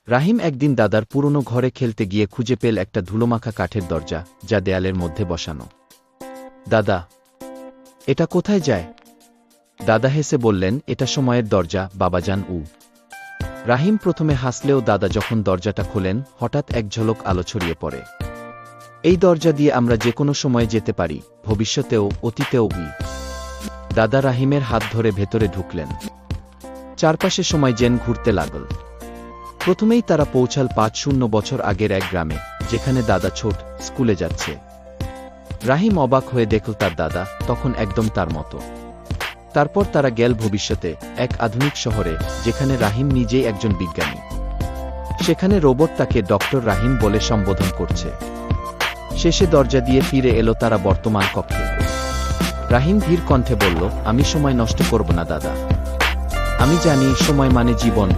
রাহিম একদিন দাদার পুরনো ঘরে খেলতে গিয়ে খুঁজে পেল একটা ধুলোমাখা কাঠের দরজা, যা দেয়ালের মধ্যে বসানো। দাদা, এটা কোথায় যায়? দাদা হেসে বললেন, এটা সময়ের দরজা বাবাজান। রাহিম প্রথমে হাসলেও দাদা যখন দরজাটা খোলেন, হঠাৎ এক ঝলক আলো ছড়িয়ে পড়ে। এই দরজা দিয়ে আমরা যে কোনো সময় যেতে পারি, ভবিষ্যতেও, অতীতেও। দাদা রাহিমের হাত ধরে ভেতরে ঢুকলেন। চারপাশে সময় যেন ঘুরতে লাগল। প্রথমেই তারা পৌঁছাল ৫০ বছর আগের এক গ্রামে, যেখানে দাদা ছোট স্কুলে যাচ্ছে। রাহিম অবাক হয়ে দেখল তার দাদা তখন একদম তার মতো। তারপর তারা গেল ভবিষ্যতে, এক আধুনিক শহরে, যেখানে রাহিম নিজেই একজন বিজ্ঞানী। সেখানে রোবট তাকে ডক্টর রাহিম বলে সম্বোধন করছে। শেষে দরজা দিয়ে ফিরে এলো তারা বর্তমান কক্ষে। রাহিম ধীর কণ্ঠে বলল, আমি সময় নষ্ট করব না দাদা। আমি জানি সময় মানে জীবন।